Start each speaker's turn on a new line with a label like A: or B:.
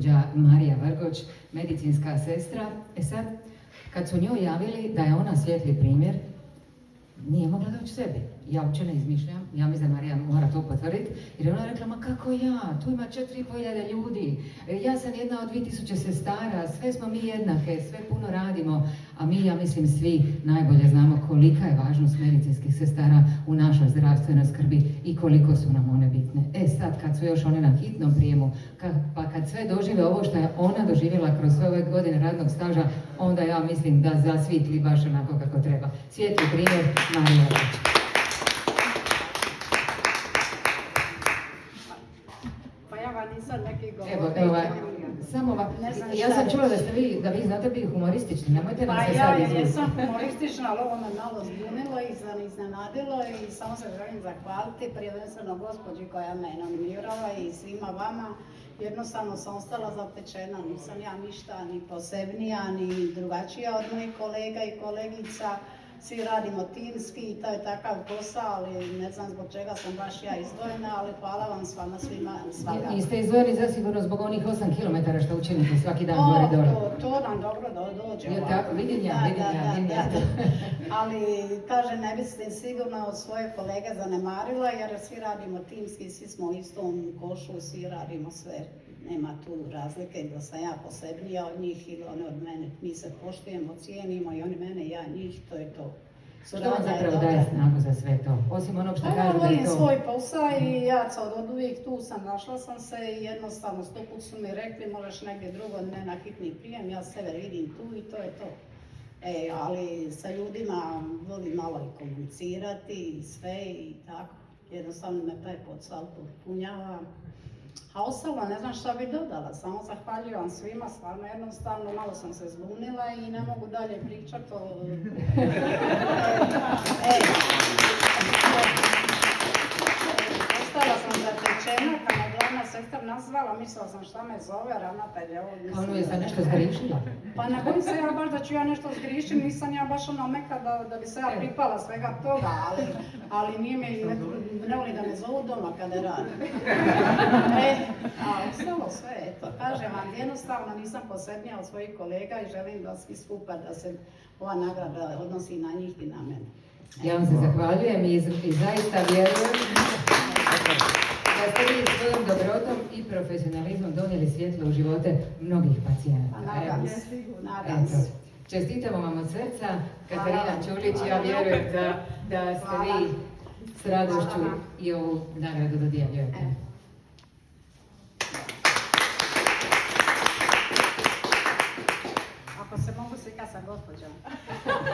A: gospođa Marija Vrgoć, medicinska sestra. Sad, kad su njoj javili da je ona svijetli primjer, nije mogla doći sebi. Ja uopće ne izmišljam, ja mislim da Marija mora to potvrditi, jer je ona rekla, ma kako ja, tu ima 4.500 ljudi, ja sam jedna od 2000 sestara, sve smo mi jednake, sve puno radimo, a mi, ja mislim, svi najbolje znamo kolika je važnost medicinskih sestara u našoj zdravstvenoj skrbi i koliko su nam one bitne. Sad, kad su još one na hitnom prijemu, pa kad sve dožive ovo što je ona doživjela kroz sve ove godine radnog staža, onda ja mislim da zasvitli baš onako kako treba. Svijetli primjer Marija Vrgoć.
B: Nisam neki
A: samo ja sam čula da vi znate biti humoristični, nemojte nam se sad izvući.
B: Pa ja jesam humoristična, ali ovo me malo zbunilo i iznenadilo i samo se želim zahvaliti prvenstveno gospođi koja me nominirala i svima vama. Jednostavno sam ostala zatečena, nisam ja ništa ni posebnija, ni drugačija od mojih kolega i kolegica. Svi radimo timski i to je takav posao, ali ne znam zbog čega sam baš ja izdvojena, ali hvala vam s vama svima svakako.
A: I ste izdvojeni zasigurno zbog onih 8 km što učinite svaki dan gore dole.
B: To nam dobro dođe.
A: Vidim ja.
B: Ali, kaže, ne biste sigurno od svoje kolege zanemarila, jer svi radimo timski, svi smo u istom košu, svi radimo sve. Nema tu razlike da sam ja posebnija od njih ili one od mene. Mi se poštujemo, cijenimo i oni mene i ja njih, to je to.
A: Što vam zapravo daje snagu za sve to? Osim onog što kažu da je to...
B: Volim svoj posao i ja od uvijek tu sam, našla sam se i jednostavno 100 put su mi rekli možeš negdje drugo, ne na hitni prijem, ja sebe vidim tu i to je to. Ali sa ljudima volim malo i komunicirati i sve i tako. Jednostavno me taj posao punjava. A ostalo ne znam šta bi dodala, samo zahvaljujem svima, stvarno jednostavno, malo sam se zbunila i ne mogu dalje pričati o... Ostala sam zatečena, kad me glavna sestra nazvala, mislila sam šta me zove, ravnatelj, evo...
A: Ono je sad nešto zgrišila?
B: Pa ne bojim se ja baš da ću ja nešto zgrišiti, nisam ja baš ono meka da bi se ja pripala svega toga, ali nije mi, ne voli da me zovu doma kada radim. A ostalo sve, eto, kažem vam, jednostavno nisam posebnija od svojih kolega i želim da svi skupa, da se ova nagrada odnosi na njih i na mene.
A: Ja vam se zahvaljujem i zaista vjerujem da ste vi svojom dobrotom i profesionalizmom donijeli svjetlo u živote mnogih pacijenata.
B: Nadam se.
A: Čestitamo vam od srca, Katarina Čulić, ja vjerujem da ste vi s radošću i ovu nagradu dodjeljujete.
B: Ako se mogu slikati sa gospođom.